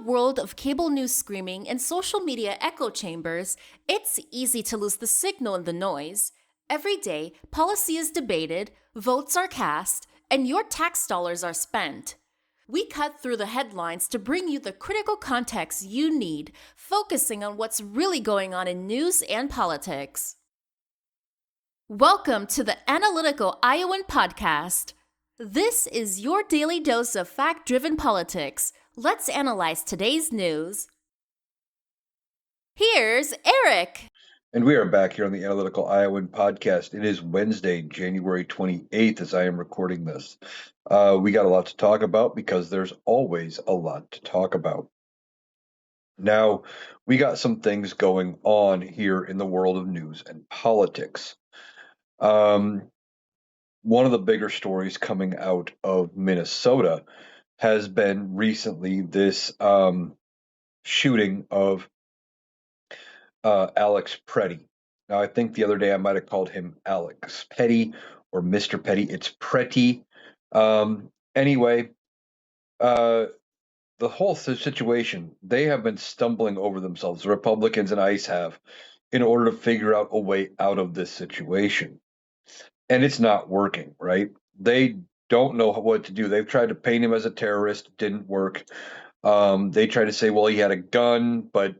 world of cable news screaming and social media echo chambers, it's easy to lose the signal in the noise. Every day, policy is debated, votes are cast, and your tax dollars are spent. We cut through the headlines to bring you the critical context you need, focusing on what's really going on in news and politics. Welcome to the Analytical Iowan Podcast. This is your daily dose of fact-driven politics. Let's analyze today's news. Here's Eric. And we are back here on the Analytical Iowan Podcast. It is Wednesday, January 28th, as I am recording this. We got a lot to talk about because there's always a lot to talk about. Now, we got some things going on here in the world of news and politics. One of the bigger stories coming out of Minnesota has been recently this shooting of Alex Petty. Now, I think the other day I might have called him Alex Petty or Mr. Petty. It's Pretty. Anyway, the whole situation, they have been stumbling over themselves, the Republicans and ICE have, in order to figure out a way out of this situation. And it's not working, right? They don't know what to do. They've tried to paint him as a terrorist, didn't work. They tried to say, well, he had a gun, but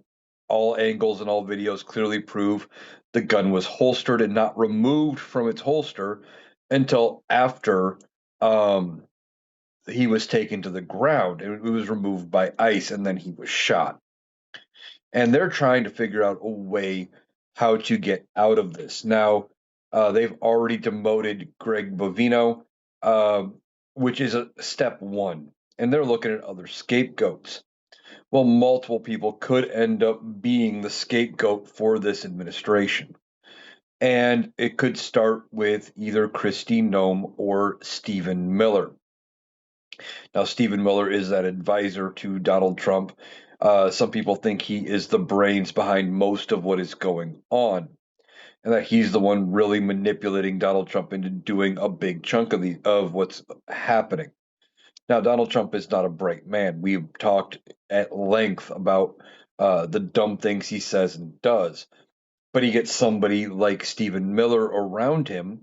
all angles and all videos clearly prove the gun was holstered and not removed from its holster until after he was taken to the ground. It was removed by ICE, and then he was shot. And they're trying to figure out a way how to get out of this. Now, they've already demoted Greg Bovino, which is a step one, and they're looking at other scapegoats. Well, multiple people could end up being the scapegoat for this administration. And it could start with either Kristi Noem or Stephen Miller. Now, Stephen Miller is that advisor to Donald Trump. Some people think he is the brains behind most of what is going on, and that he's the one really manipulating Donald Trump into doing a big chunk of what's happening. Now, Donald Trump is not a bright man. We've talked at length about the dumb things he says and does, but he gets somebody like Stephen Miller around him,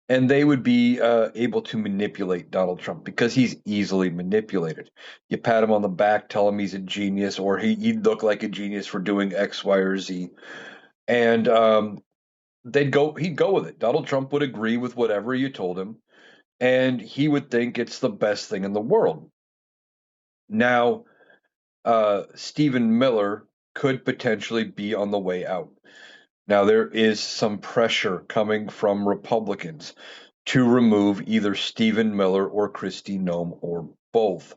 and they would be able to manipulate Donald Trump because he's easily manipulated. You pat him on the back, tell him he's a genius, or he'd look like a genius for doing X, Y, or Z, and he'd go with it. Donald Trump would agree with whatever you told him, and he would think it's the best thing in the world. Now, Stephen Miller could potentially be on the way out. Now, there is some pressure coming from Republicans to remove either Stephen Miller or Kristi Noem or both.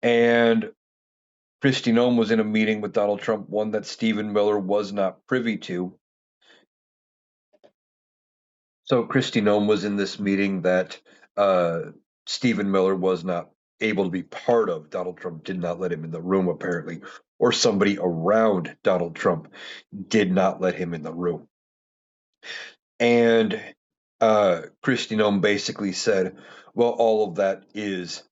And Kristi Noem was in a meeting with Donald Trump, one that Stephen Miller was not privy to. So Kristi Noem was in this meeting that Stephen Miller was not able to be part of. Donald Trump did not let him in the room, apparently, or somebody around Donald Trump did not let him in the room. And Kristi Noem basically said, well, all of that is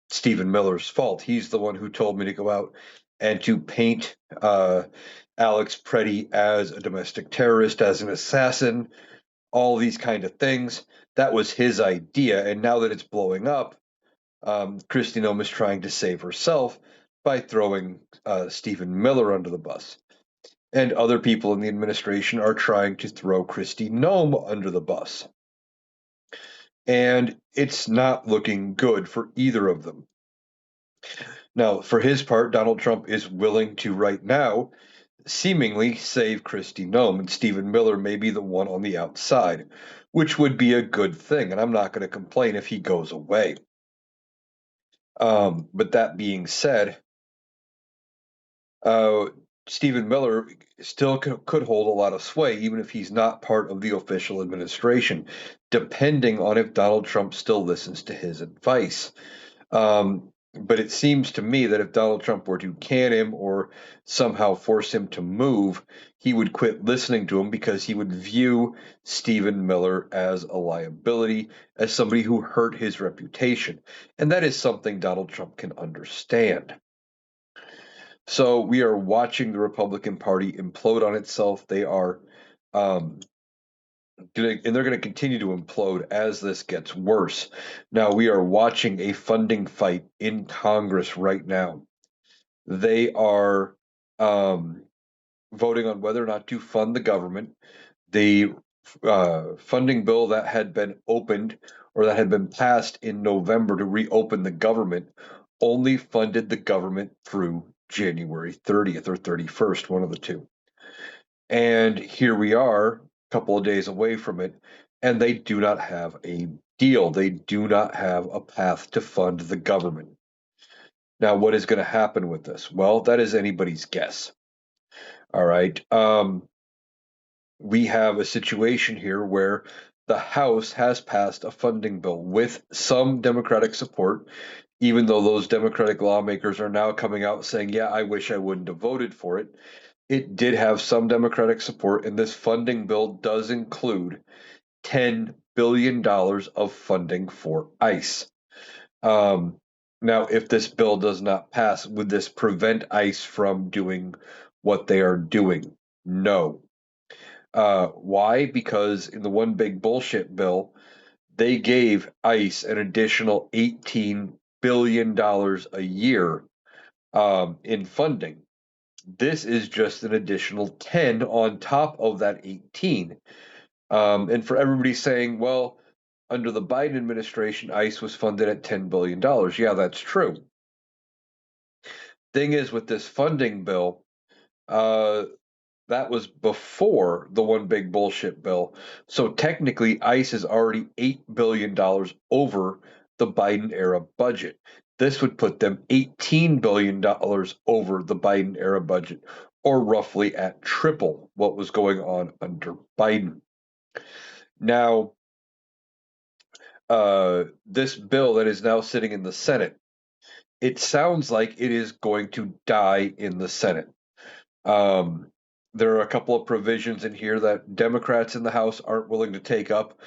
Stephen Miller's fault. He's the one who told me to go out and to paint Alex Petty as a domestic terrorist, as an assassin, all these kind of things. That was his idea. And now that it's blowing up, Kristi Noem is trying to save herself by throwing Stephen Miller under the bus. And other people in the administration are trying to throw Kristi Noem under the bus. And it's not looking good for either of them. Now, for his part, Donald Trump is willing to, right now, seemingly save Kristi Noem, and Stephen Miller may be the one on the outside, which would be a good thing, and I'm not going to complain if he goes away. But that being said, Stephen Miller still could hold a lot of sway, even if he's not part of the official administration, depending on if Donald Trump still listens to his advice. But it seems to me that if Donald Trump were to can him or somehow force him to move, he would quit listening to him because he would view Stephen Miller as a liability, as somebody who hurt his reputation. And that is something Donald Trump can understand. So we are watching the Republican Party implode on itself. They are um, and they're going to continue to implode as this gets worse. Now we are watching a funding fight in Congress right now. They are um, voting on whether or not to fund the government. The funding bill that had been opened or that had been passed in November to reopen the government only funded the government through January 30th or 31st, one of the two. And here we are, a couple of days away from it, and they do not have a deal. They do not have a path to fund the government. Now, what is going to happen with this? Well, that is anybody's guess. All right. We have a situation here where the House has passed a funding bill with some Democratic support, even though those Democratic lawmakers are now coming out saying, yeah, I wish I wouldn't have voted for it. It did have some Democratic support, and this funding bill does include $10 billion of funding for ICE. Um, Now, if this bill does not pass, would this prevent ICE from doing what they are doing? No. Why? Because in the one big bullshit bill, they gave ICE an additional $18 billion a year in funding. This is just an additional 10 on top of that 18. And for everybody saying, well, under the Biden administration, ICE was funded at $10 billion. Yeah, that's true. Thing is, with this funding bill, uh, that was before the one big bullshit bill. So technically, ICE is already $8 billion over the Biden era budget. This would put them $18 billion over the Biden era budget, or roughly at triple what was going on under Biden. Now, this bill that is now sitting in the Senate, it sounds like it is going to die in the Senate. Um, there are a couple of provisions in here that Democrats in the House aren't willing to take up,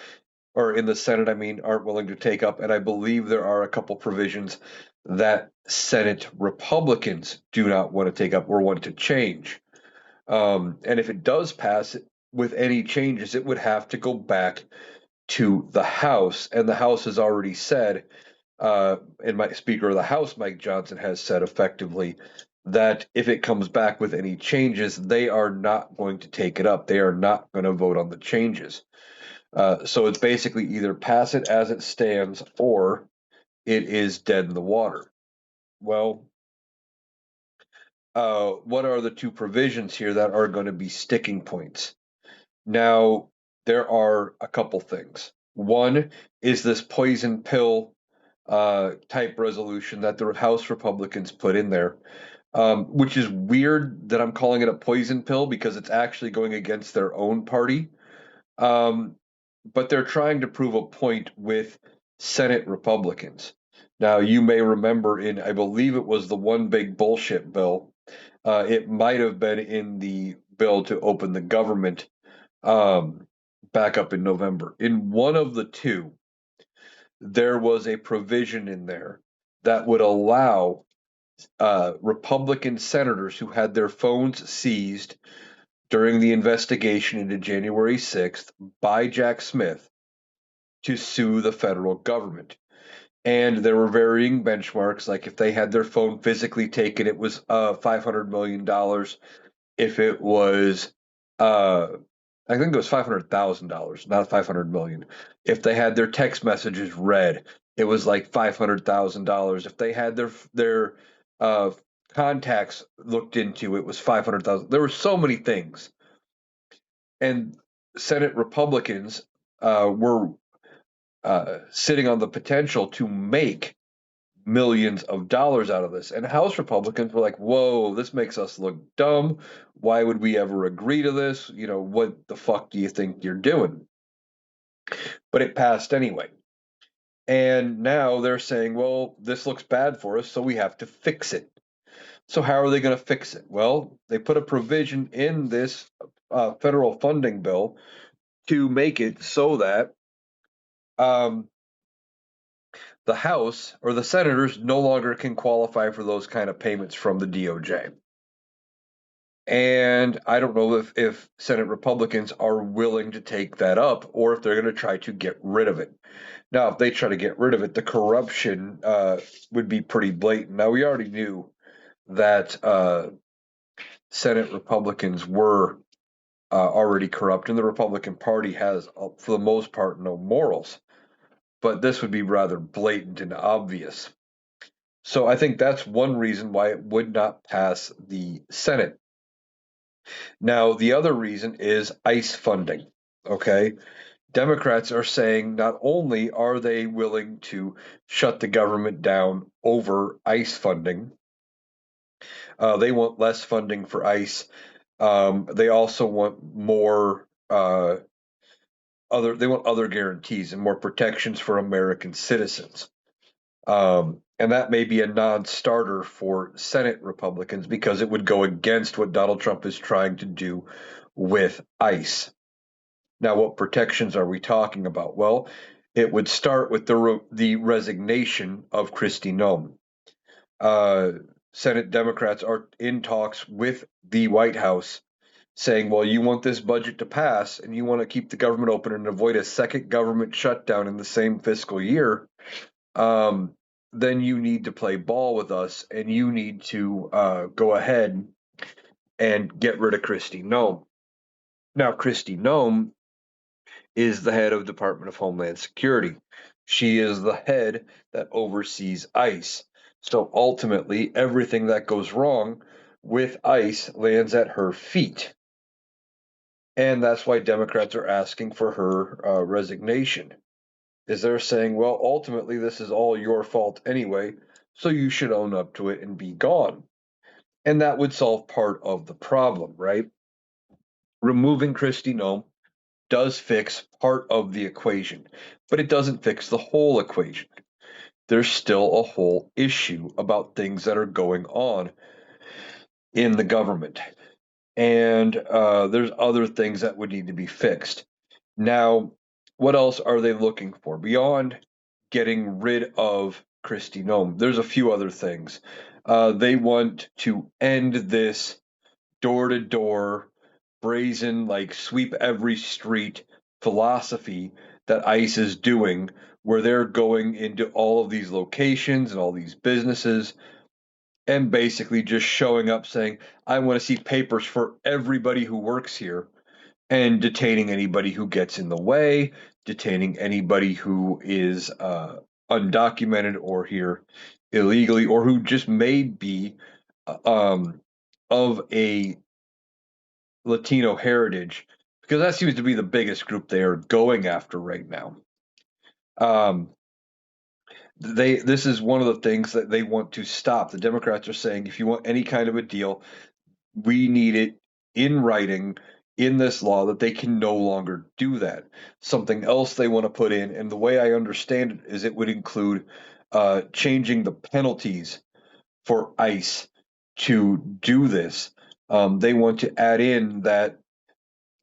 or in the Senate, I mean, aren't willing to take up. And I believe there are a couple provisions that Senate Republicans do not want to take up or want to change. And if it does pass with any changes, it would have to go back to the House. And the House has already said, and my Speaker of the House, Mike Johnson, has said effectively that if it comes back with any changes, they are not going to take it up. They are not going to vote on the changes. So it's basically either pass it as it stands or it is dead in the water. Well, what are the two provisions here that are going to be sticking points? Now, there are a couple things. One is this poison pill type resolution that the House Republicans put in there, which is weird that I'm calling it a poison pill because it's actually going against their own party. Um, but they're trying to prove a point with Senate Republicans. Now, you may remember in, I believe it was the one big bullshit bill. It might have been in the bill to open the government back up in November. In one of the two, there was a provision in there that would allow Republican senators who had their phones seized during the investigation into January 6th by Jack Smith to sue the federal government. And there were varying benchmarks, like if they had their phone physically taken, it was $500 million. If it was, uh, I think it was $500,000, not 500 million. If they had their text messages read, it was like $500,000. If they had their uh, contacts looked into, it was 500,000. There were so many things, and Senate Republicans were sitting on the potential to make millions of dollars out of this. And House Republicans were like, whoa, this makes us look dumb. Why would we ever agree to this? You know, what the fuck do you think you're doing? But it passed anyway. And now they're saying, well, this looks bad for us, so we have to fix it. So how are they going to fix it? Well, they put a provision in this federal funding bill to make it so that um, the House or the senators no longer can qualify for those kind of payments from the DOJ. And I don't know if Senate Republicans are willing to take that up or if they're going to try to get rid of it. Now, if they try to get rid of it, the corruption would be pretty blatant. Now, we already knew that Senate Republicans were already corrupt, and the Republican Party has, for the most part, no morals. But this would be rather blatant and obvious. So I think that's one reason why it would not pass the Senate. Now, the other reason is ICE funding. Okay. Democrats are saying not only are they willing to shut the government down over ICE funding, they want less funding for ICE. They also want more they want other guarantees and more protections for American citizens. And that may be a non-starter for Senate Republicans because it would go against what Donald Trump is trying to do with ICE. Now, what protections are we talking about? Well, it would start with the resignation of Kristi Noem. Senate Democrats are in talks with the White House saying, well, you want this budget to pass and you want to keep the government open and avoid a second government shutdown in the same fiscal year, then you need to play ball with us and you need to go ahead and get rid of Kristi Noem. Now, Kristi Noem is the head of Department of Homeland Security. She is the head that oversees ICE. So ultimately, everything that goes wrong with ICE lands at her feet. And that's why Democrats are asking for her resignation. Is they're saying, well, ultimately, this is all your fault anyway, so you should own up to it and be gone. And that would solve part of the problem, right? Removing Kristi Noem does fix part of the equation, but it doesn't fix the whole equation. There's still a whole issue about things that are going on in the government. And there's other things that would need to be fixed. Now, what else are they looking for beyond getting rid of Kristi Noem? There's a few other things. They want to end this door to door, brazen, like sweep every street philosophy that ICE is doing, where they're going into all of these locations and all these businesses and basically just showing up saying, I want to see papers for everybody who works here and detaining anybody who gets in the way, detaining anybody who is undocumented or here illegally, or who just may be of a Latino heritage, because that seems to be the biggest group they are going after right now. Um, this is one of the things that they want to stop. The Democrats are saying if you want any kind of a deal, we need it in writing in this law that they can no longer do that. Something else they want to put in, and the way I understand it is it would include changing the penalties for ICE to do this. They want to add in that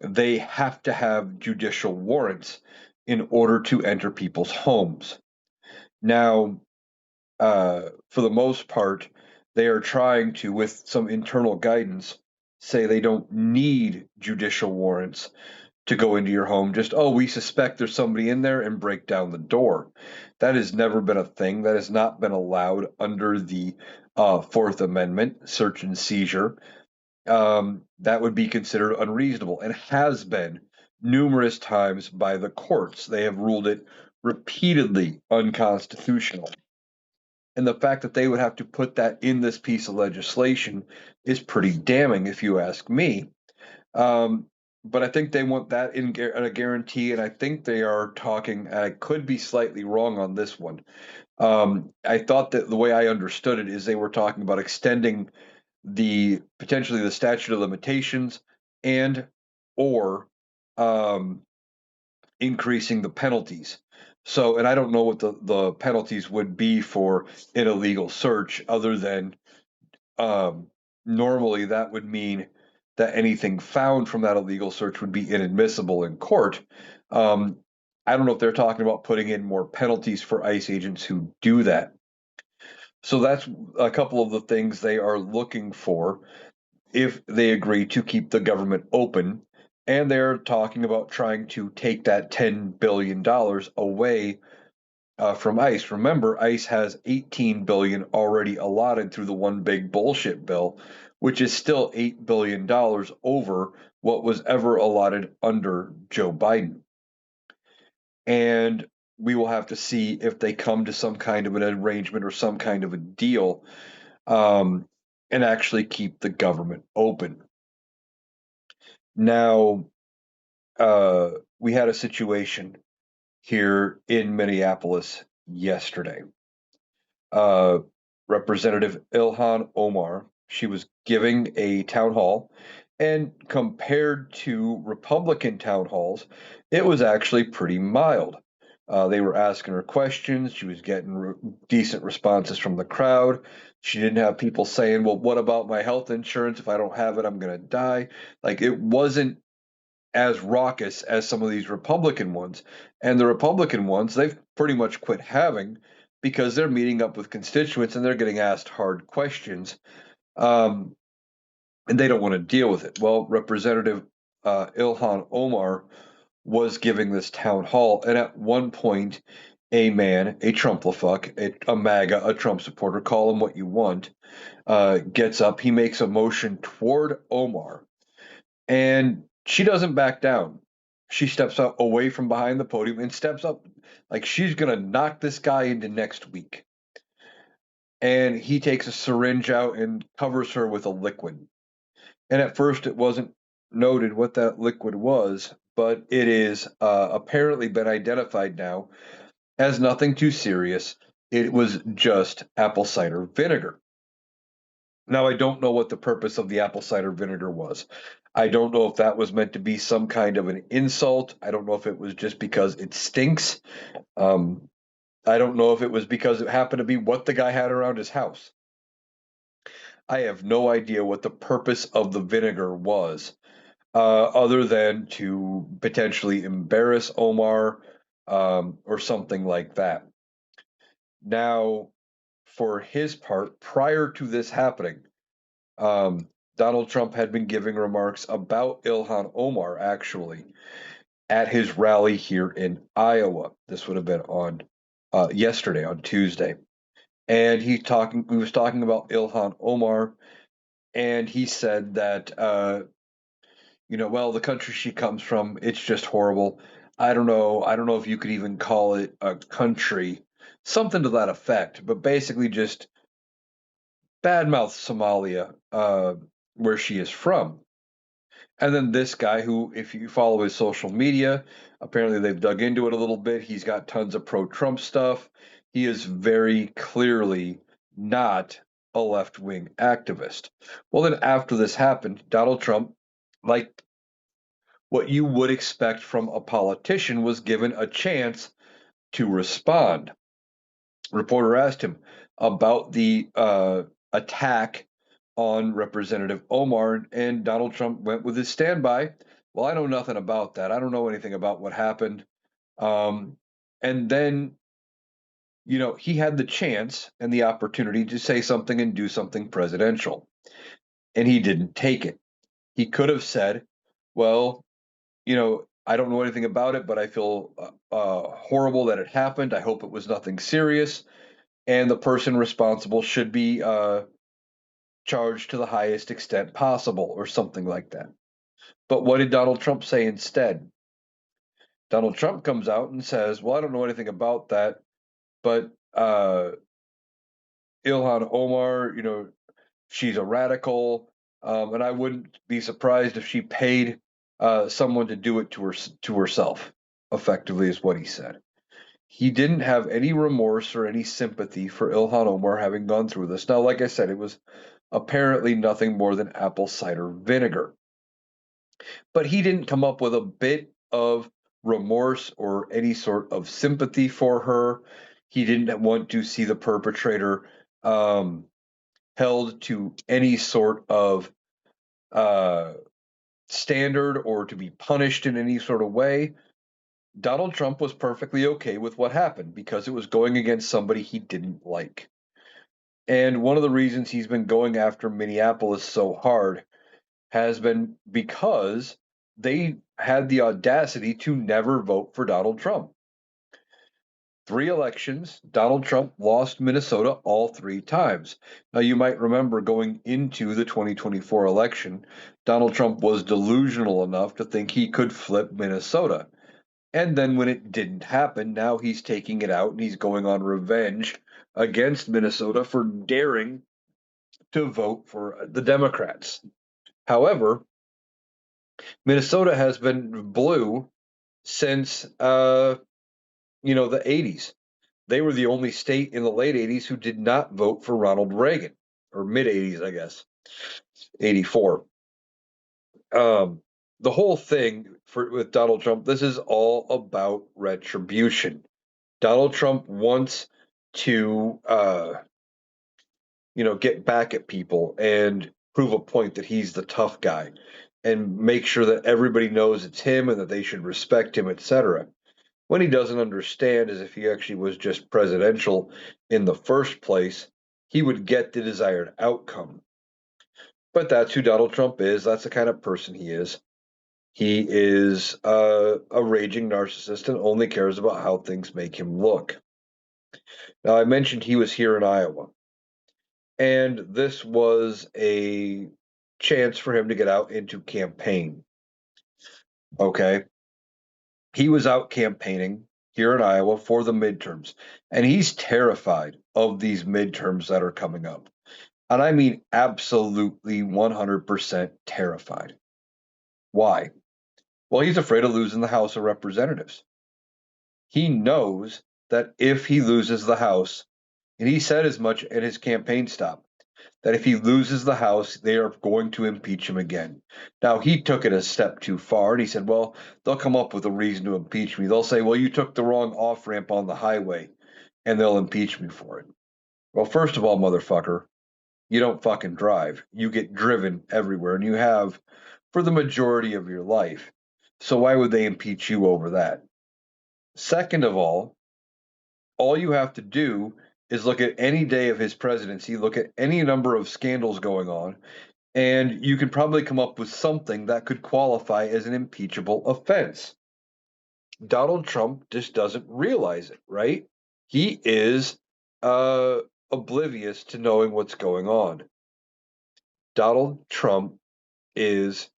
they have to have judicial warrants in order to enter people's homes. Now, for the most part, they are trying to, with some internal guidance, say they don't need judicial warrants to go into your home. Just, oh, we suspect there's somebody in there and break down the door. That has never been a thing. That has not been allowed under the Fourth Amendment, search and seizure. That would be considered unreasonable and has been numerous times by the courts. They have ruled it repeatedly unconstitutional. And the fact that they would have to put that in this piece of legislation is pretty damning, if you ask me. But I think they want that in a guarantee, and I think they are talking, and I could be slightly wrong on this one. I thought that the way I understood it is they were talking about extending potentially the statute of limitations and or increasing the penalties. So, and I don't know what the penalties would be for an illegal search, other than um, normally that would mean that anything found from that illegal search would be inadmissible in court. Um, I don't know if they're talking about putting in more penalties for ICE agents who do that. So that's a couple of the things they are looking for if they agree to keep the government open. And they're talking about trying to take that $10 billion away from ICE. Remember, ICE has 18 billion already allotted through the one big bullshit bill, which is still $8 billion over what was ever allotted under Joe Biden. And we will have to see if they come to some kind of an arrangement or some kind of a deal, um, and actually keep the government open. Now, we had a situation here in Minneapolis yesterday. uh, Representative Ilhan Omar. She was giving a town hall, and compared to Republican town halls, it was actually pretty mild. They were asking her questions. She was getting decent responses from the crowd. She didn't have people saying, "Well, what about my health insurance? If I don't have it, I'm going to die." Like, it wasn't as raucous as some of these Republican ones. And the Republican ones, they've pretty much quit having, because they're meeting up with constituents and they're getting asked hard questions. Um, and they don't want to deal with it. Well, Representative Ilhan Omar was giving this town hall, and at one point, a man, a Trumplafuck, a MAGA, a Trump supporter, call him what you want, gets up. He makes a motion toward Omar, and she doesn't back down. She steps up away from behind the podium and steps up like she's going to knock this guy into next week. And he takes a syringe out and covers her with a liquid. And at first, it wasn't noted what that liquid was, but it is apparently been identified now as nothing too serious. It was just apple cider vinegar. Now, I don't know what the purpose of the apple cider vinegar was. I don't know if that was meant to be some kind of an insult. I don't know if it was just because it stinks. Um, I don't know if it was because it happened to be what the guy had around his house. I have no idea what the purpose of the vinegar was, other than to potentially embarrass Omar, or something like that. Now, for his part, prior to this happening, Um, Donald Trump had been giving remarks about Ilhan Omar, actually, at his rally here in Iowa. This would have been on yesterday, on Tuesday, and he was talking about Ilhan Omar, and he said that well, the country she comes from, it's just horrible. I don't know if you could even call it a country, something to that effect, but basically just badmouth Somalia, where she is from. And then this guy, who, if you follow his social media, apparently they've dug into it a little bit. He's got tons of pro Trump stuff. He is very clearly not a left wing activist. Well, then after this happened, Donald Trump, like what you would expect from a politician, was given a chance to respond. Reporter asked him about the attack on Representative Omar, and Donald Trump went with his standby. Well, I know nothing about that. I don't know anything about what happened. Um, and then, he had the chance and the opportunity to say something and do something presidential, and he didn't take it. He could have said, well, I don't know anything about it, but I feel horrible that it happened. I hope it was nothing serious, and the person responsible should be charged to the highest extent possible, or something like that. But what did Donald Trump say instead? Donald Trump comes out and says, "Well, I don't know anything about that, but Ilhan Omar, she's a radical, and I wouldn't be surprised if she paid someone to do it to herself." Effectively, is what he said. He didn't have any remorse or any sympathy for Ilhan Omar having gone through this. Now, like I said, it was apparently nothing more than apple cider vinegar. But he didn't come up with a bit of remorse or any sort of sympathy for her. He didn't want to see the perpetrator held to any sort of standard or to be punished in any sort of way. Donald Trump was perfectly okay with what happened because it was going against somebody he didn't like. And one of the reasons he's been going after Minneapolis so hard has been because they had the audacity to never vote for Donald Trump. 3 elections, Donald Trump lost Minnesota all 3 times. Now, you might remember going into the 2024 election, Donald Trump was delusional enough to think he could flip Minnesota. And then when it didn't happen, now he's taking it out and he's going on revenge against Minnesota for daring to vote for the Democrats. However, Minnesota has been blue since the 80s. They were the only state in the late 80s who did not vote for Ronald Reagan, or mid 80s, I guess, 84. The whole thing with Donald Trump, this is all about retribution. Donald Trump wants to, get back at people and prove a point that he's the tough guy and make sure that everybody knows it's him and that they should respect him, etc. What he doesn't understand is if he actually was just presidential in the first place, he would get the desired outcome. But that's who Donald Trump is. That's the kind of person he is. He is a raging narcissist and only cares about how things make him look. Now, I mentioned he was here in Iowa, and this was a chance for him to get out into campaign. Okay. He was out campaigning here in Iowa for the midterms, and he's terrified of these midterms that are coming up. And I mean absolutely 100% terrified. Why? Well, he's afraid of losing the House of Representatives. He knows that if he loses the House, and he said as much at his campaign stop, that if he loses the House, they are going to impeach him again. Now, he took it a step too far, and he said, well, they'll come up with a reason to impeach me. They'll say, well, you took the wrong off ramp on the highway, and they'll impeach me for it. Well, first of all, motherfucker, you don't fucking drive. You get driven everywhere, and you have for the majority of your life. So why would they impeach you over that? Second of all you have to do is look at any day of his presidency, look at any number of scandals going on, and you can probably come up with something that could qualify as an impeachable offense. Donald Trump just doesn't realize it, right? He is oblivious to knowing what's going on. Donald Trump is,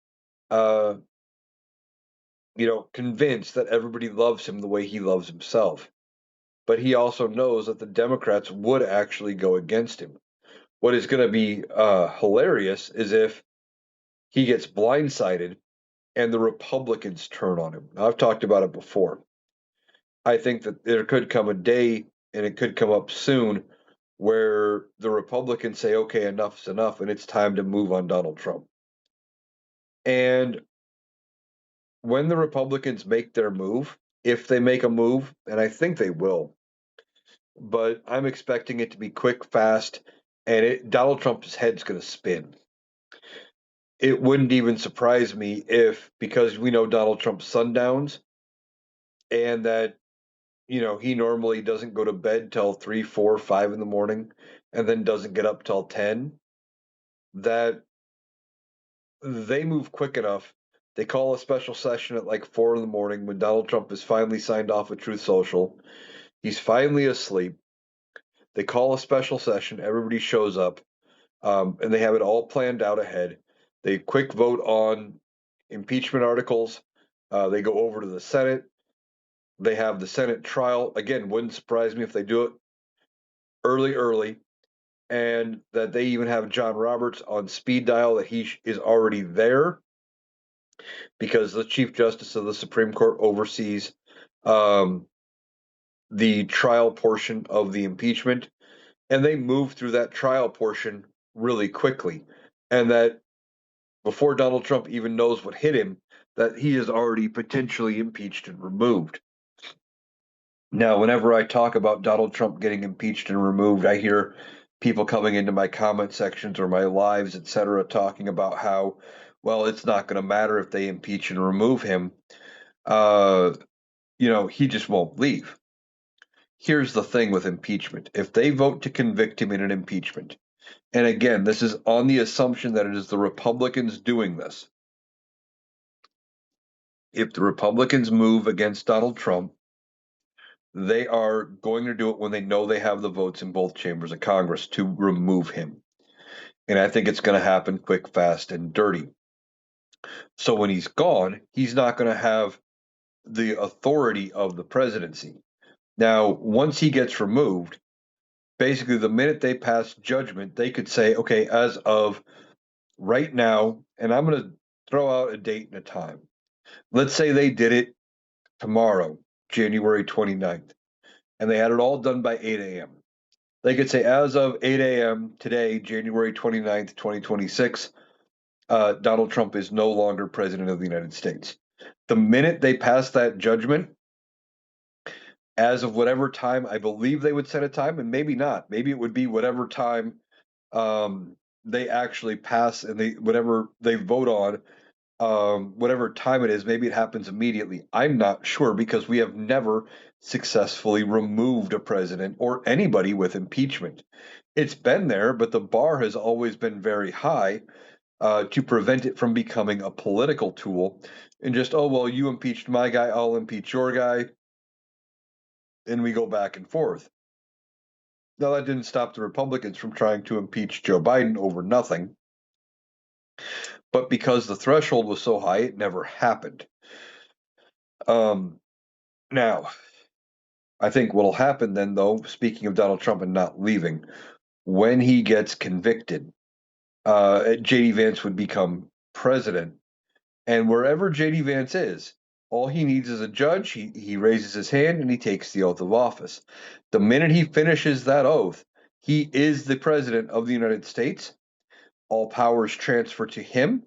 convinced that everybody loves him the way he loves himself. But he also knows that the Democrats would actually go against him. What is going to be hilarious is if he gets blindsided and the Republicans turn on him. Now, I've talked about it before. I think that there could come a day, and it could come up soon, where the Republicans say, okay, enough's enough, and it's time to move on Donald Trump. And when the Republicans make their move, if they make a move, and I think they will, but I'm expecting it to be quick, fast, and Donald Trump's head's going to spin. It wouldn't even surprise me if, because we know Donald Trump's sundowns, and that he normally doesn't go to bed till 3, 4, 5 in the morning, and then doesn't get up till 10, that they move quick enough. They call a special session at like 4 in the morning when Donald Trump is finally signed off of Truth Social. He's finally asleep. They call a special session. Everybody shows up, and they have it all planned out ahead. They quick vote on impeachment articles. They go over to the Senate. They have the Senate trial. Again, wouldn't surprise me if they do it early, and that they even have John Roberts on speed dial, that he is already there because the Chief Justice of the Supreme Court oversees the trial portion of the impeachment, and they move through that trial portion really quickly, and that before Donald Trump even knows what hit him, that he is already potentially impeached and removed. Now, whenever I talk about Donald Trump getting impeached and removed, I hear people coming into my comment sections or my lives, etc., talking about how, well, it's not going to matter if they impeach and remove him. He just won't leave. Here's the thing with impeachment. If they vote to convict him in an impeachment, and again, this is on the assumption that it is the Republicans doing this. If the Republicans move against Donald Trump, they are going to do it when they know they have the votes in both chambers of Congress to remove him. And I think it's going to happen quick, fast, and dirty. So when he's gone, he's not going to have the authority of the presidency. Now, once he gets removed, basically the minute they pass judgment, they could say, okay, as of right now, and I'm going to throw out a date and a time. Let's say they did it tomorrow, January 29th, and they had it all done by 8 a.m. They could say, as of 8 a.m. today, January 29th, 2026, Donald Trump is no longer president of the United States. The minute they pass that judgment, as of whatever time, I believe they would set a time, and maybe not. Maybe it would be whatever time they actually pass and whatever they vote on, whatever time it is, maybe it happens immediately. I'm not sure because we have never successfully removed a president or anybody with impeachment. It's been there, but the bar has always been very high to prevent it from becoming a political tool and just, oh, well, you impeached my guy, I'll impeach your guy, and we go back and forth. Now, that didn't stop the Republicans from trying to impeach Joe Biden over nothing. But because the threshold was so high, it never happened. Now, I think what'll happen then, though, speaking of Donald Trump and not leaving, when he gets convicted, J.D. Vance would become president. And wherever J.D. Vance is, all he needs is a judge. He raises his hand and he takes the oath of office. The minute he finishes that oath, he is the president of the United States. All powers transfer to him.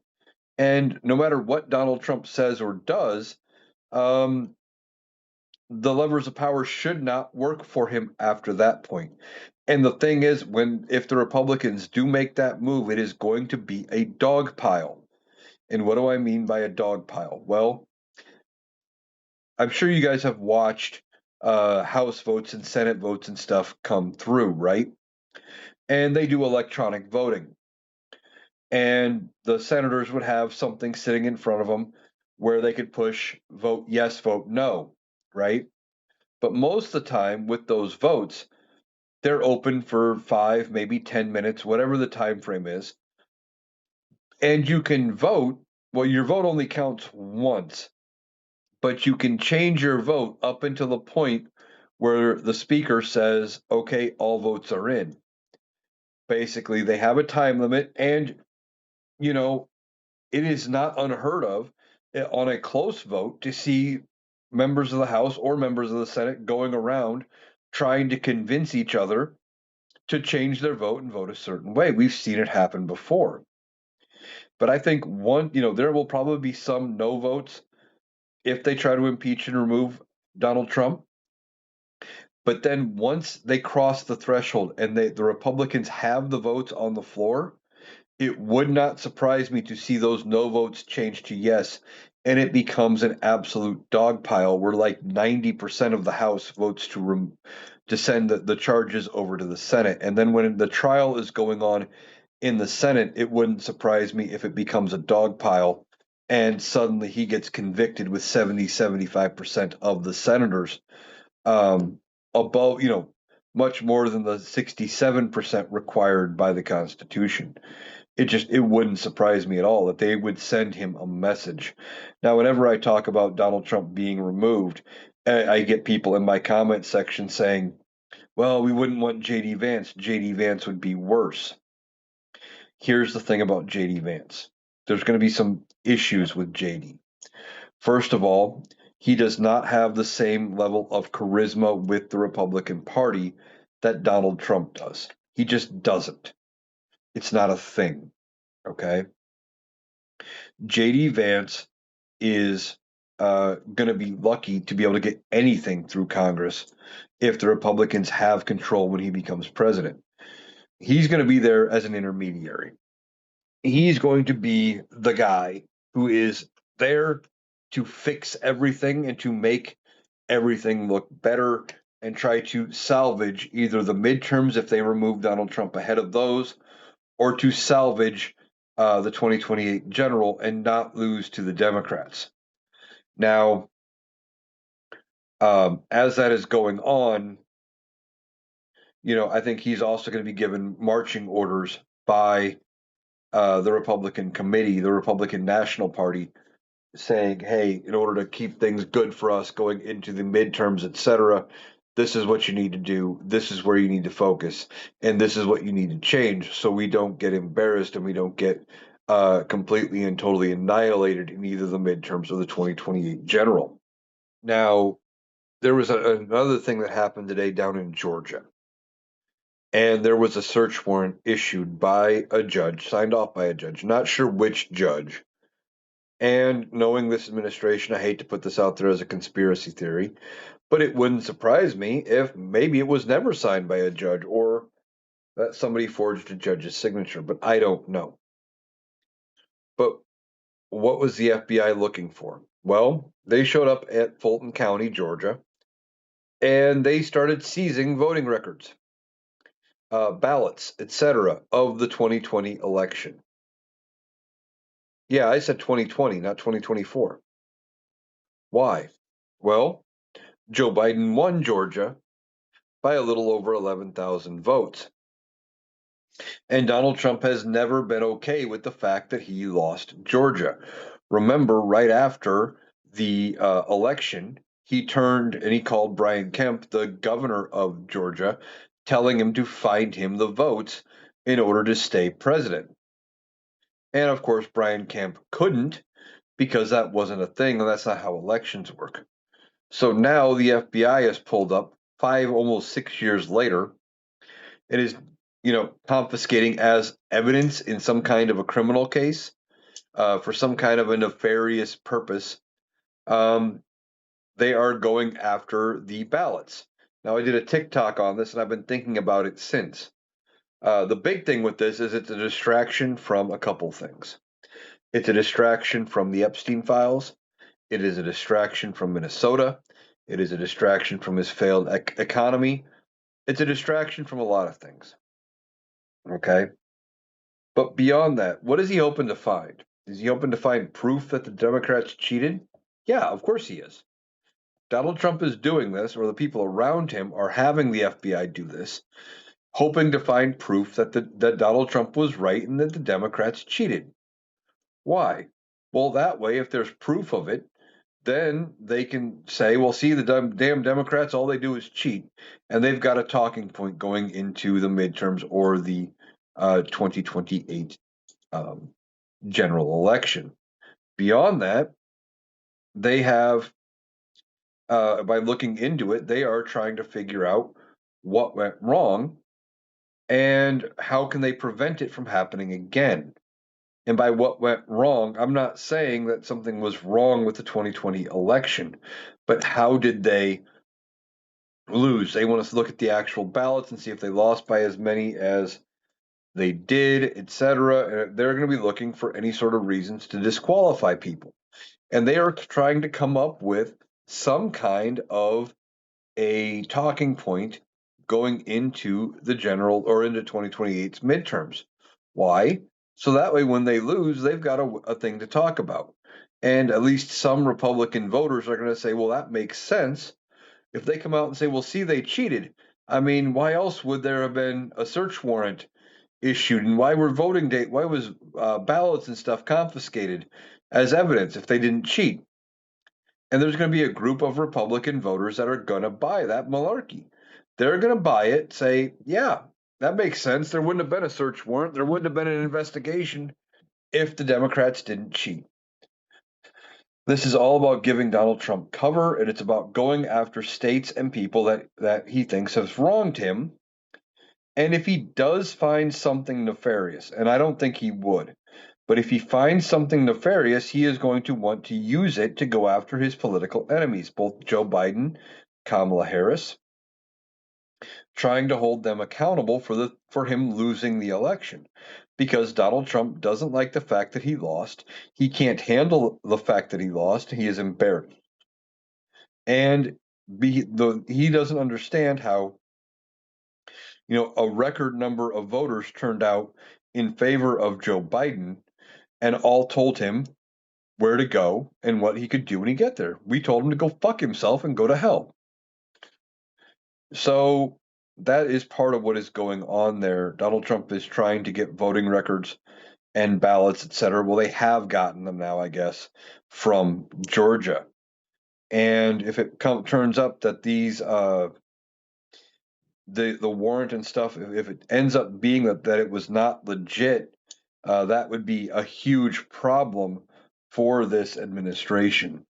And no matter what Donald Trump says or does, the levers of power should not work for him after that point. And the thing is, if the Republicans do make that move, it is going to be a dog pile. And what do I mean by a dog pile? Well, I'm sure you guys have watched House votes and Senate votes and stuff come through, right? And they do electronic voting. And the senators would have something sitting in front of them where they could push vote yes, vote no, right? But most of the time with those votes, they're open for 5, maybe 10 minutes, whatever the time frame is. And you can vote. Well, your vote only counts once, but you can change your vote up until the point where the speaker says, okay, all votes are in. Basically, they have a time limit, and it is not unheard of on a close vote to see members of the House or members of the Senate going around trying to convince each other to change their vote and vote a certain way. We've seen it happen before. But I think there will probably be some no votes if they try to impeach and remove Donald Trump. But then once they cross the threshold and the Republicans have the votes on the floor, it would not surprise me to see those no votes change to yes, and it becomes an absolute dog pile where like 90% of the House votes to send the charges over to the Senate. And then when the trial is going on in the Senate, it wouldn't surprise me if it becomes a dog pile and suddenly he gets convicted with 75% of the senators above, much more than the 67% required by the Constitution. It wouldn't surprise me at all that they would send him a message. Now, whenever I talk about Donald Trump being removed, I get people in my comment section saying, well, we wouldn't want JD Vance. JD Vance would be worse. Here's the thing about JD Vance. There's going to be some issues with JD. First of all, he does not have the same level of charisma with the Republican Party that Donald Trump does. He just doesn't. It's not a thing. Okay. J.D. Vance is going to be lucky to be able to get anything through Congress if the Republicans have control when he becomes president. He's going to be there as an intermediary. He's going to be the guy who is there to fix everything and to make everything look better and try to salvage either the midterms if they remove Donald Trump ahead of those, or to salvage the 2028 general and not lose to the Democrats. Now, as that is going on, I think he's also going to be given marching orders by the Republican committee, the Republican National Party, saying, hey, in order to keep things good for us going into the midterms, et cetera, this is what you need to do. This is where you need to focus. And this is what you need to change so we don't get embarrassed and we don't get completely and totally annihilated in either the midterms or the 2028 general. Now, there was another thing that happened today down in Georgia. And there was a search warrant issued by a judge, signed off by a judge, not sure which judge. And knowing this administration, I hate to put this out there as a conspiracy theory, but it wouldn't surprise me if maybe it was never signed by a judge or that somebody forged a judge's signature, but I don't know. But what was the FBI looking for? Well, they showed up at Fulton County, Georgia, and they started seizing voting records, ballots, etc., of the 2020 election. Yeah, I said 2020, not 2024. Why? Well, Joe Biden won Georgia by a little over 11,000 votes. And Donald Trump has never been okay with the fact that he lost Georgia. Remember, right after the election, he turned and he called Brian Kemp, the governor of Georgia, telling him to find him the votes in order to stay president. And of course, Brian Kemp couldn't because that wasn't a thing, and that's not how elections work. So now the FBI has pulled up 5, almost 6 years later. It is, confiscating as evidence in some kind of a criminal case for some kind of a nefarious purpose. They are going after the ballots. Now, I did a TikTok on this, and I've been thinking about it since. The big thing with this is it's a distraction from a couple things. It's a distraction from the Epstein files. It is a distraction from Minnesota. It is a distraction from his failed economy. It's a distraction from a lot of things. Okay. But beyond that, what is he hoping to find? Is he hoping to find proof that the Democrats cheated? Yeah, of course he is. Donald Trump is doing this, or the people around him are having the FBI do this, hoping to find proof that that Donald Trump was right and that the Democrats cheated. Why? Well, that way, if there's proof of it, then they can say, well, see, the damn Democrats, all they do is cheat. And they've got a talking point going into the midterms or the 2028 general election. Beyond that, they have, by looking into it, they are trying to figure out what went wrong and how can they prevent it from happening again. And by what went wrong, I'm not saying that something was wrong with the 2020 election, but how did they lose? They want us to look at the actual ballots and see if they lost by as many as they did, etc. And they're going to be looking for any sort of reasons to disqualify people. And they are trying to come up with some kind of a talking point going into the general or into 2028's midterms. Why? So that way, when they lose, they've got a thing to talk about. And at least some Republican voters are going to say, well, that makes sense. If they come out and say, well, see, they cheated. I mean, why else would there have been a search warrant issued? And why were why was ballots and stuff confiscated as evidence if they didn't cheat? And there's going to be a group of Republican voters that are going to buy that malarkey. They're going to buy it, say, yeah, that makes sense. There wouldn't have been a search warrant. There wouldn't have been an investigation if the Democrats didn't cheat. This is all about giving Donald Trump cover, and it's about going after states and people that he thinks have wronged him. And if he does find something nefarious, and I don't think he would, But if he finds something nefarious, he is going to want to use it to go after his political enemies, both Joe Biden, Kamala Harris, trying to hold them accountable for him losing the election. Because Donald Trump doesn't like the fact that he lost. He can't handle the fact that he lost. He is embarrassed. And he doesn't understand how, a record number of voters turned out in favor of Joe Biden and all told him where to go and what he could do when he get there. We told him to go fuck himself and go to hell. So that is part of what is going on there. Donald Trump is trying to get voting records and ballots, etc. Well, they have gotten them now, I guess, from Georgia. And if it turns up that these the warrant and stuff, if it ends up being that it was not legit, that would be a huge problem for this administration.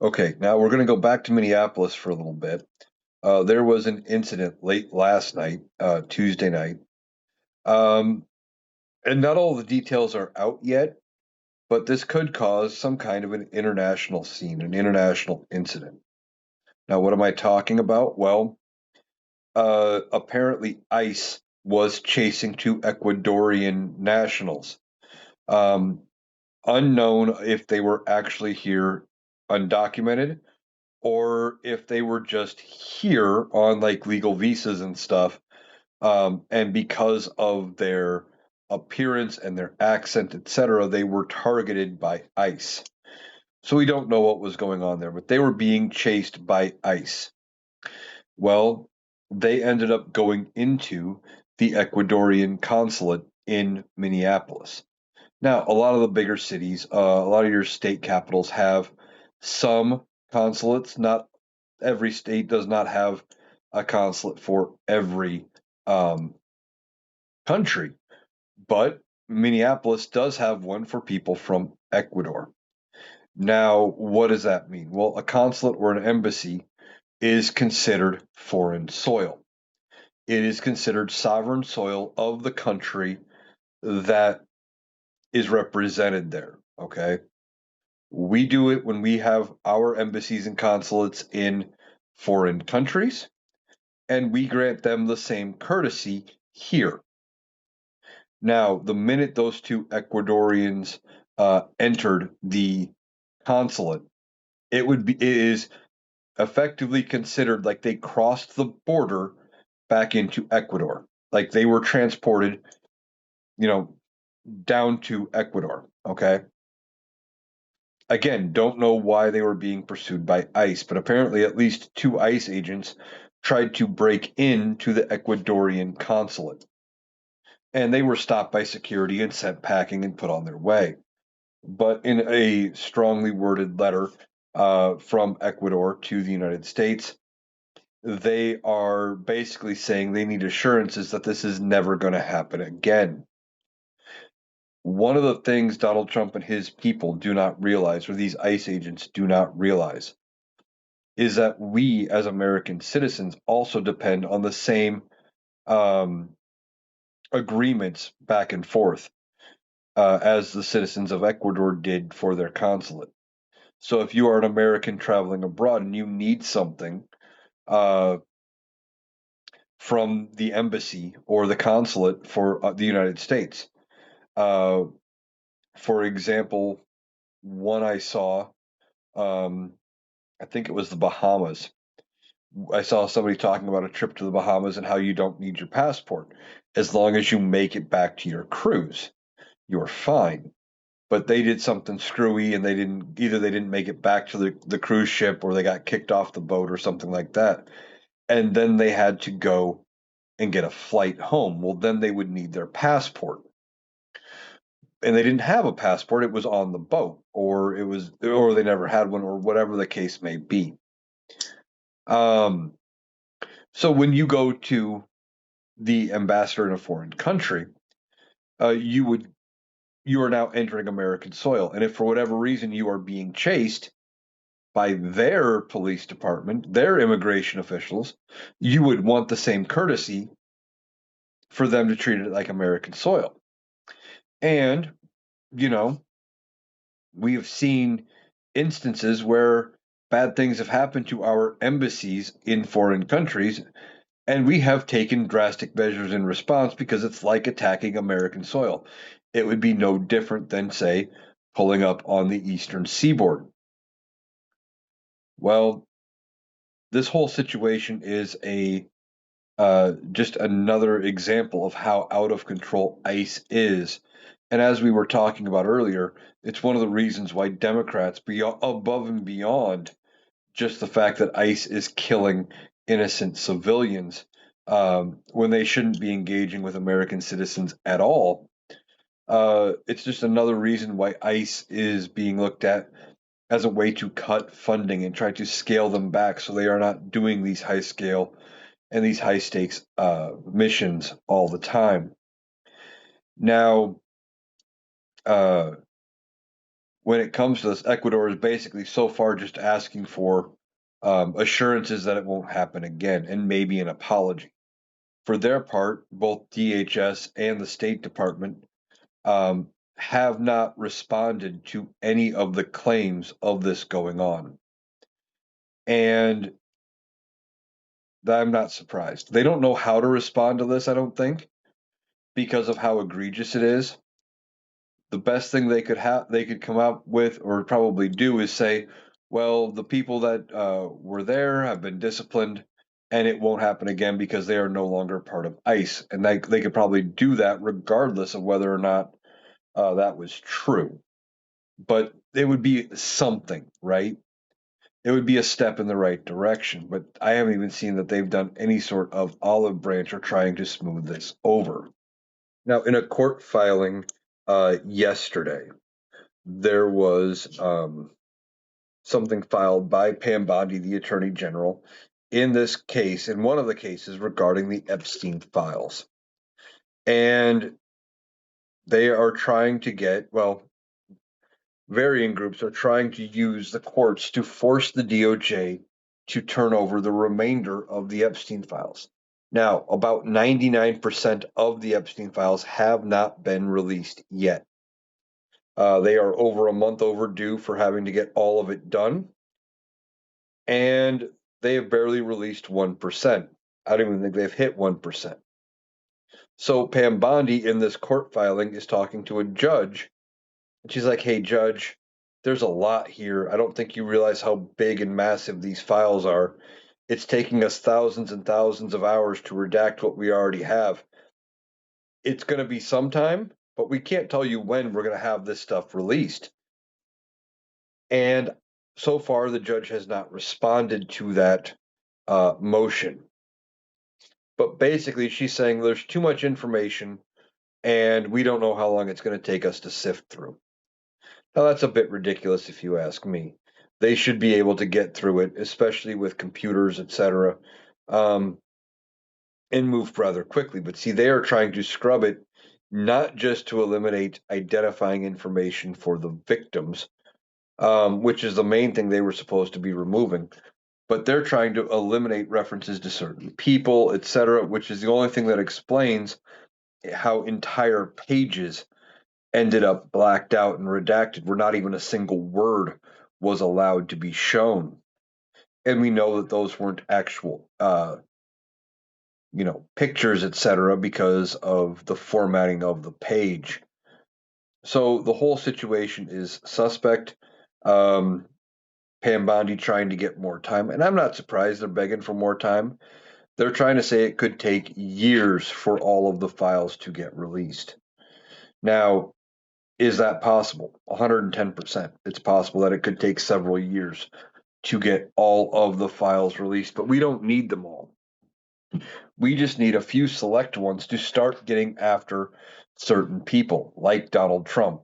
Okay, now we're going to go back to Minneapolis for a little bit. There was an incident late last night, Tuesday night, and not all the details are out yet, but this could cause some kind of an international scene, an international incident. Now, what am I talking about? Well, apparently ICE was chasing two Ecuadorian nationals. Unknown if they were actually here undocumented or if they were just here on like legal visas and stuff. And because of their appearance and their accent, etc., they were targeted by ICE. So we don't know what was going on there, but they were being chased by ICE. Well, they ended up going into the Ecuadorian consulate in Minneapolis. Now, a lot of the bigger cities, a lot of your state capitals have some consulates. Not every state does not have a consulate for every country, but Minneapolis does have one for people from Ecuador. Now, what does that mean? Well, a consulate or an embassy is considered foreign soil. It is considered sovereign soil of the country that is represented there. Okay. We do it when we have our embassies and consulates in foreign countries, and we grant them the same courtesy here. Now, the minute those two Ecuadorians entered the consulate, it is effectively considered like they crossed the border back into Ecuador, like they were transported, down to Ecuador. Okay. Again, don't know why they were being pursued by ICE, but apparently at least two ICE agents tried to break into the Ecuadorian consulate. And they were stopped by security and sent packing and put on their way. But in a strongly worded letter from Ecuador to the United States, they are basically saying they need assurances that this is never going to happen again. One of the things Donald Trump and his people do not realize, or these ICE agents do not realize, is that we as American citizens also depend on the same agreements back and forth as the citizens of Ecuador did for their consulate. So if you are an American traveling abroad and you need something from the embassy or the consulate for the United States, for example, one I saw, I think it was the Bahamas. I saw somebody talking about a trip to the Bahamas and how you don't need your passport. As long as you make it back to your cruise, you're fine. But they did something screwy and they didn't make it back to the cruise ship or they got kicked off the boat or something like that. And then they had to go and get a flight home. Well, then they would need their passport. And they didn't have a passport, it was on the boat, or they never had one, or whatever the case may be. So when you go to the ambassador in a foreign country, you are now entering American soil. And if for whatever reason you are being chased by their police department, their immigration officials, you would want the same courtesy for them to treat it like American soil. And, you know, we have seen instances where bad things have happened to our embassies in foreign countries, and we have taken drastic measures in response because it's like attacking American soil. It would be no different than, say, pulling up on the eastern seaboard. Well, this whole situation is a just another example of how out of control ICE is. And as we were talking about earlier, it's one of the reasons why Democrats, above and beyond just the fact that ICE is killing innocent civilians when they shouldn't be engaging with American citizens at all. It's just another reason why ICE is being looked at as a way to cut funding and try to scale them back so they are not doing these high scale and these high stakes missions all the time. Now, uh, when it comes to this, Ecuador is basically so far just asking for assurances that it won't happen again and maybe an apology. For their part, both DHS and the State Department have not responded to any of the claims of this going on. And I'm not surprised. They don't know how to respond to this, I don't think, because of how egregious it is. The best thing they could come up with or probably do is say, well, the people that were there have been disciplined and it won't happen again because they are no longer part of ICE. And they could probably do that regardless of whether or not that was true. But it would be something, right? It would be a step in the right direction. But I haven't even seen that they've done any sort of olive branch or trying to smooth this over. Now, in a court filing yesterday, there was something filed by Pam Bondi, the Attorney General, in this case, in one of the cases regarding the Epstein files. And they are trying to get, well, varying groups are trying to use the courts to force the DOJ to turn over the remainder of the Epstein files. Now, about 99% of the Epstein files have not been released yet. They are over a month overdue for having to get all of it done. And they have barely released 1%. I don't even think they've hit 1%. So Pam Bondi in this court filing is talking to a judge, and she's like, hey, judge, there's a lot here. I don't think you realize how big and massive these files are. It's taking us thousands and thousands of hours to redact what we already have. It's going to be sometime, but we can't tell you when we're going to have this stuff released. And so far, the judge has not responded to that motion. But basically, she's saying there's too much information and we don't know how long it's going to take us to sift through. Now, that's a bit ridiculous if you ask me. They should be able to get through it, especially with computers, etc., and move rather quickly. But see, they are trying to scrub it not just to eliminate identifying information for the victims, which is the main thing they were supposed to be removing, but they're trying to eliminate references to certain people, etc., which is the only thing that explains how entire pages ended up blacked out and redacted, where not even a single word was allowed to be shown. And we know that those weren't actual, pictures, etc., because of the formatting of the page. So the whole situation is suspect. Pam Bondi trying to get more time, and I'm not surprised they're begging for more time. They're trying to say it could take years for all of the files to get released. Now, is that possible? 110%. It's possible that it could take several years to get all of the files released, but we don't need them all. We just need a few select ones to start getting after certain people, like Donald Trump.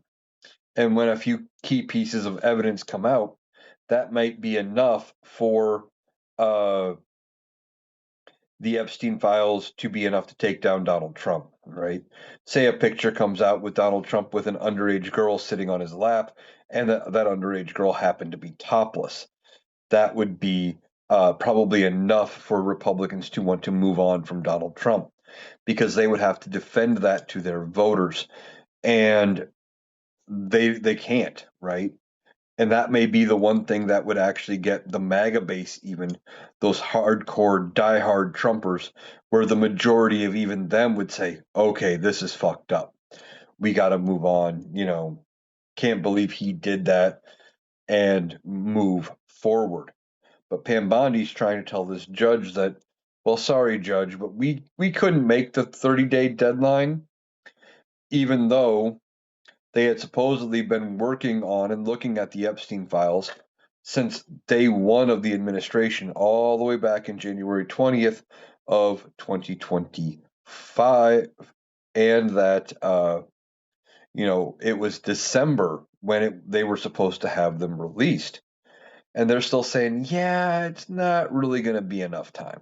And when a few key pieces of evidence come out, that might be enough for the Epstein files to be enough to take down Donald Trump, right? Say a picture comes out with Donald Trump with an underage girl sitting on his lap, and that underage girl happened to be topless. That would be probably enough for Republicans to want to move on from Donald Trump, because they would have to defend that to their voters. and they can't, right? And that may be the one thing that would actually get the MAGA base, even those hardcore, diehard Trumpers, where the majority of even them would say, okay, this is fucked up. We got to move on. Can't believe he did that and move forward. But Pam Bondi's trying to tell this judge that, well, sorry, judge, but we couldn't make the 30-day deadline, even though they had supposedly been working on and looking at the Epstein files since day one of the administration, all the way back in January 20th of 2025, and that it was December when they were supposed to have them released, and they're still saying, yeah, it's not really going to be enough time.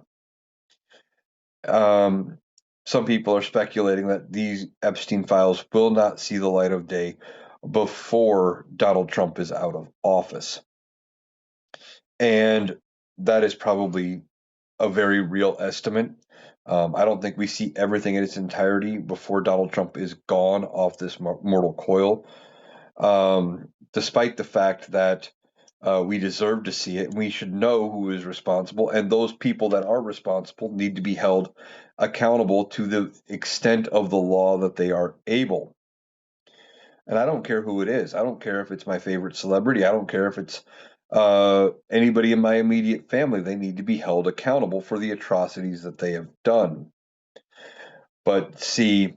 Um, some people are speculating that these Epstein files will not see the light of day before Donald Trump is out of office. And that is probably a very real estimate. I don't think we see everything in its entirety before Donald Trump is gone off this mortal coil, despite the fact that we deserve to see it. We should know who is responsible, and those people that are responsible need to be held accountable to the extent of the law that they are able. And I don't care who it is. I don't care if it's my favorite celebrity. I don't care if it's anybody in my immediate family. They need to be held accountable for the atrocities that they have done. But see,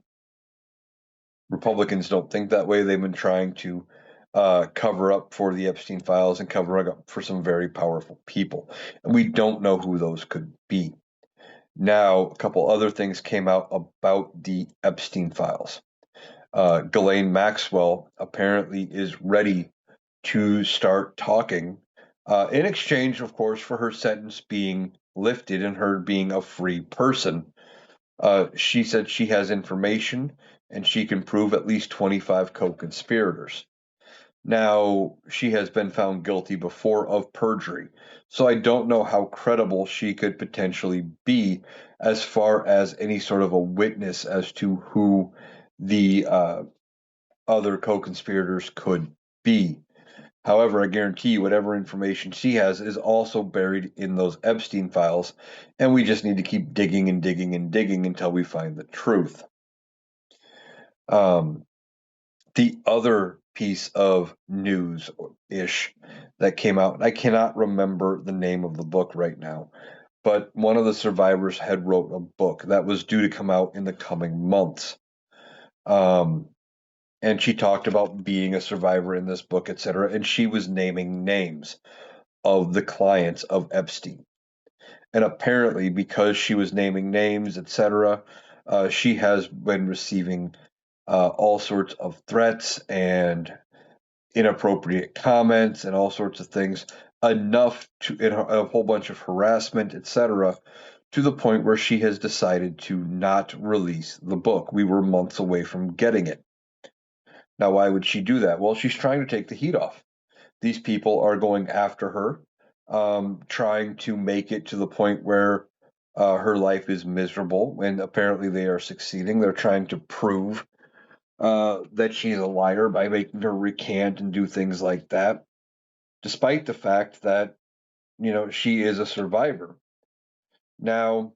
Republicans don't think that way. They've been trying to cover up for the Epstein files and covering up for some very powerful people. And we don't know who those could be. Now, a couple other things came out about the Epstein files. Ghislaine Maxwell apparently is ready to start talking in exchange, of course, for her sentence being lifted and her being a free person. She said she has information and she can prove at least 25 co-conspirators. Now, she has been found guilty before of perjury, so I don't know how credible she could potentially be as far as any sort of a witness as to who the other co-conspirators could be. However, I guarantee you whatever information she has is also buried in those Epstein files, and we just need to keep digging and digging and digging until we find the truth. The other piece of news-ish that came out, I cannot remember the name of the book right now, but one of the survivors had wrote a book that was due to come out in the coming months. And she talked about being a survivor in this book, etc. And she was naming names of the clients of Epstein. And apparently, because she was naming names, etc., she has been receiving all sorts of threats and inappropriate comments and all sorts of things, enough to a whole bunch of harassment, etc., to the point where she has decided to not release the book. We were months away from getting it. Now, why would she do that? Well, she's trying to take the heat off. These people are going after her, trying to make it to the point where her life is miserable, and apparently they are succeeding. They're trying to prove that she's a liar by making her recant and do things like that, despite the fact that, she is a survivor. Now,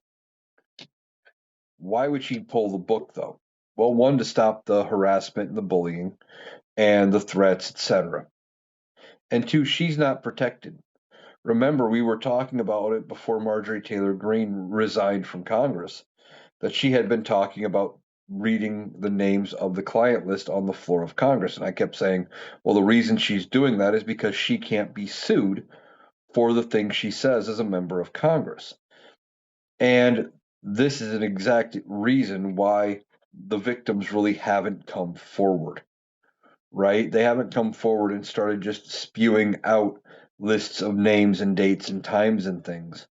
why would she pull the book, though? Well, one, to stop the harassment and the bullying and the threats, etc. And two, she's not protected. Remember, we were talking about it before Marjorie Taylor Greene resigned from Congress, that she had been talking about reading the names of the client list on the floor of Congress. And I kept saying, well, the reason she's doing that is because she can't be sued for the things she says as a member of Congress. And this is an exact reason why the victims really haven't come forward, right? They haven't come forward and started just spewing out lists of names and dates and times and things.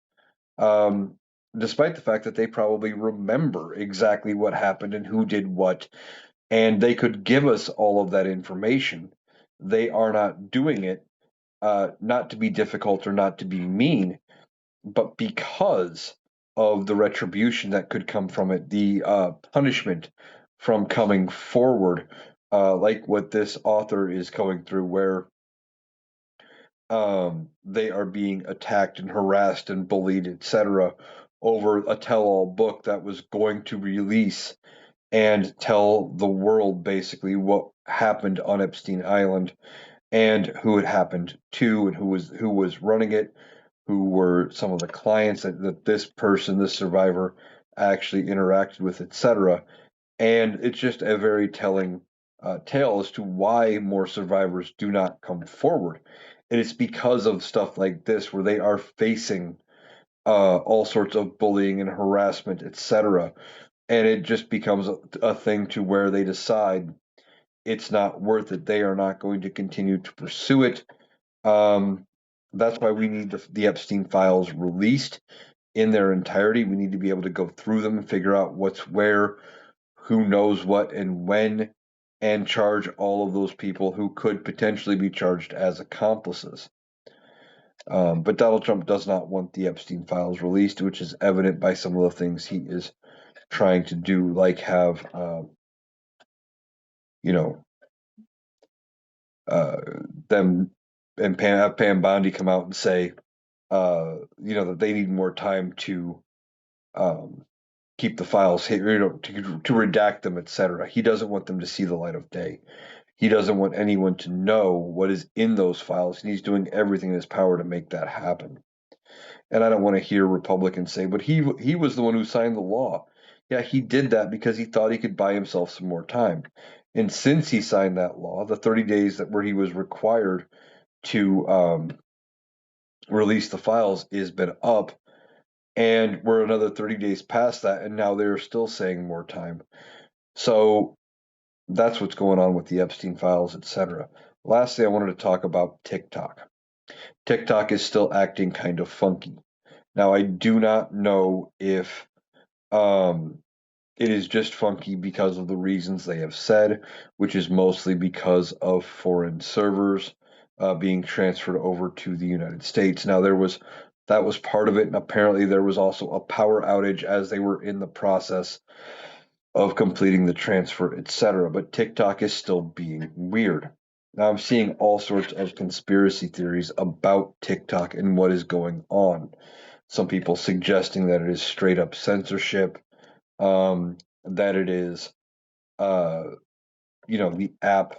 Despite the fact that they probably remember exactly what happened and who did what, and they could give us all of that information. They are not doing it, not to be difficult or not to be mean, but because of the retribution that could come from it, the punishment from coming forward like what this author is going through, where they are being attacked and harassed and bullied, etc., over a tell-all book that was going to release and tell the world basically what happened on Epstein Island and who it happened to and who was running it, who were some of the clients that this person, this survivor, actually interacted with, etc. And it's just a very telling tale as to why more survivors do not come forward. And it's because of stuff like this where they are facing all sorts of bullying and harassment, etc. And it just becomes a thing to where they decide it's not worth it. They are not going to continue to pursue it. Um, that's why we need the Epstein files released in their entirety. We need to be able to go through them and figure out what's where, who knows what, and when, and charge all of those people who could potentially be charged as accomplices. But Donald Trump does not want the Epstein files released, which is evident by some of the things he is trying to do, like have, you know, uh, them and Pam Bondi come out and say, that they need more time to um, keep the files, to redact them, etc. He doesn't want them to see the light of day. He doesn't want anyone to know what is in those files, and he's doing everything in his power to make that happen. And I don't want to hear Republicans say, but he was the one who signed the law. Yeah, he did that because he thought he could buy himself some more time. And since he signed that law, the 30 days where he was required to release the files has been up, and we're another 30 days past that, and now they're still saying more time. So that's what's going on with the Epstein files, etc. Lastly, I wanted to talk about TikTok. TikTok is still acting kind of funky. Now, I do not know if um, it is just funky because of the reasons they have said, which is mostly because of foreign servers being transferred over to the United States. Now, that was part of it, and apparently there was also a power outage as they were in the process of completing the transfer, etc. But TikTok is still being weird. Now I'm seeing all sorts of conspiracy theories about TikTok and what is going on. Some people suggesting that it is straight up censorship, that it is, uh, the app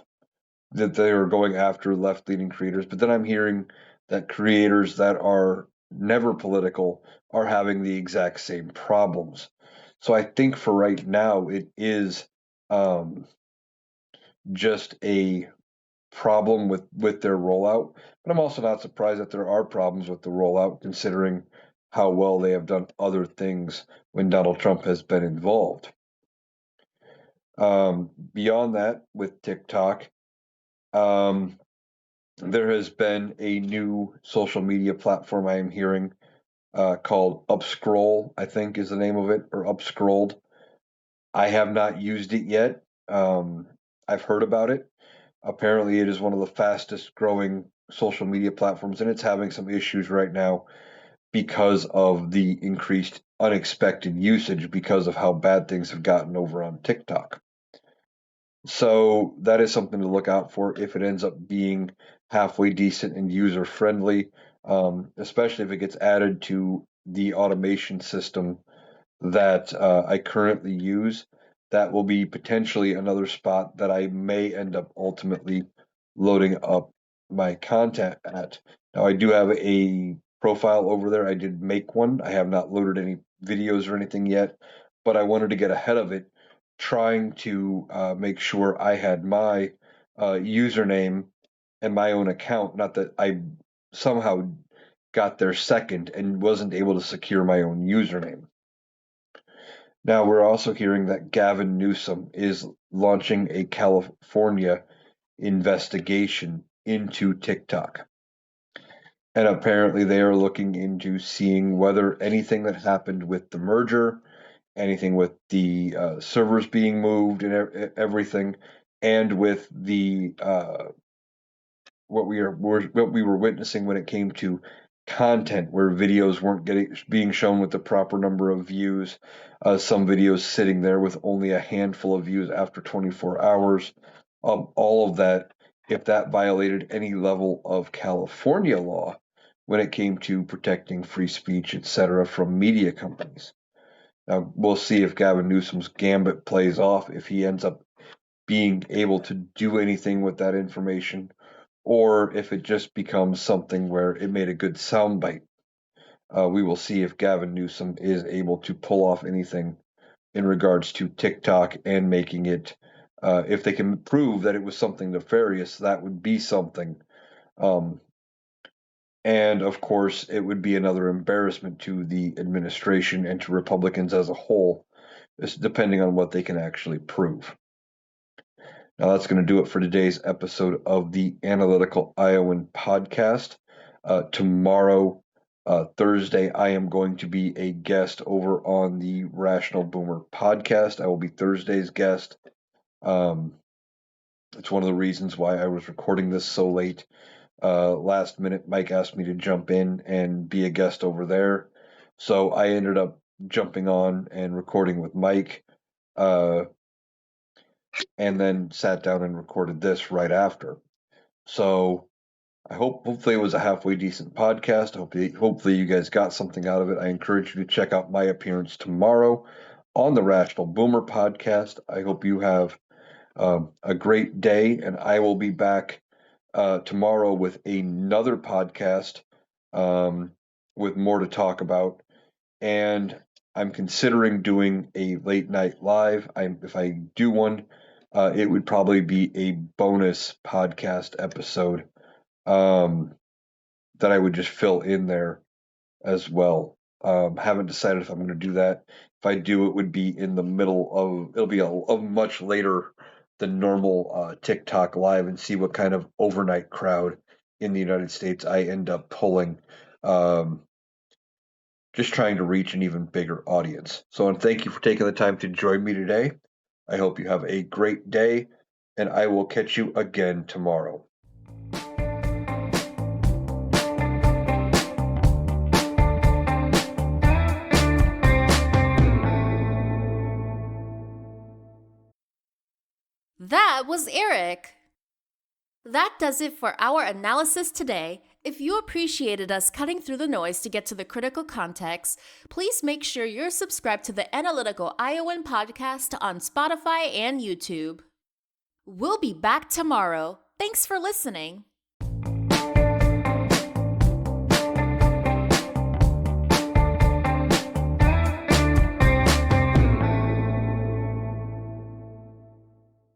that they are going after left leaning creators. But then I'm hearing that creators that are never political are having the exact same problems. So I think for right now, it is um, just a problem with their rollout. But I'm also not surprised that there are problems with the rollout, considering how well they have done other things when Donald Trump has been involved. Beyond that, with TikTok, um, there has been a new social media platform I am hearing called Upscroll, I think is the name of it, or Upscrolled. I have not used it yet. I've heard about it. Apparently, it is one of the fastest growing social media platforms, and it's having some issues right now because of the increased unexpected usage because of how bad things have gotten over on TikTok. So that is something to look out for if it ends up being halfway decent and user friendly, especially if it gets added to the automation system that I currently use. That will be potentially another spot that I may end up ultimately loading up my content at. Now, I do have a profile over there. I did make one. I have not loaded any videos or anything yet, but I wanted to get ahead of it, trying to make sure I had my username and my own account. Not that I somehow got there second and wasn't able to secure my own username. Now, we're also hearing that Gavin Newsom is launching a California investigation into TikTok. And apparently, they are looking into seeing whether anything that happened with the merger, anything with the servers being moved and everything, and with the what we were witnessing when it came to content where videos weren't being shown with the proper number of views, some videos sitting there with only a handful of views after 24 hours. all of that, if that violated any level of California law when it came to protecting free speech, etc., from media companies. Now, we'll see if Gavin Newsom's gambit plays off, if he ends up being able to do anything with that information, or if it just becomes something where it made a good soundbite. We will see if Gavin Newsom is able to pull off anything in regards to TikTok and making it, if they can prove that it was something nefarious, that would be something. And of course, it would be another embarrassment to the administration and to Republicans as a whole, depending on what they can actually prove. Now, that's going to do it for today's episode of the Analytical Iowan podcast. Tomorrow, Thursday, I am going to be a guest over on the Rational Boomer podcast. I will be Thursday's guest. It's one of the reasons why I was recording this so late. Last minute, Mike asked me to jump in and be a guest over there. So I ended up jumping on and recording with Mike, and then sat down and recorded this right after. So hopefully it was a halfway decent podcast. Hopefully you guys got something out of it. I encourage you to check out my appearance tomorrow on the Rational Boomer podcast. I hope you have a great day, and I will be back tomorrow with another podcast with more to talk about. And I'm considering doing a late night live. If I do one, it would probably be a bonus podcast episode that I would just fill in there as well. Haven't decided if I'm going to do that. If I do, it would be in the middle of, it'll be a much later than normal TikTok live, and see what kind of overnight crowd in the United States I end up pulling. Just trying to reach an even bigger audience. So, and thank you for taking the time to join me today. I hope you have a great day, and I will catch you again tomorrow. That was Eric. That does it for our analysis today. If you appreciated us cutting through the noise to get to the critical context, please make sure you're subscribed to the Analytical Iowan podcast on Spotify and YouTube. We'll be back tomorrow. Thanks for listening.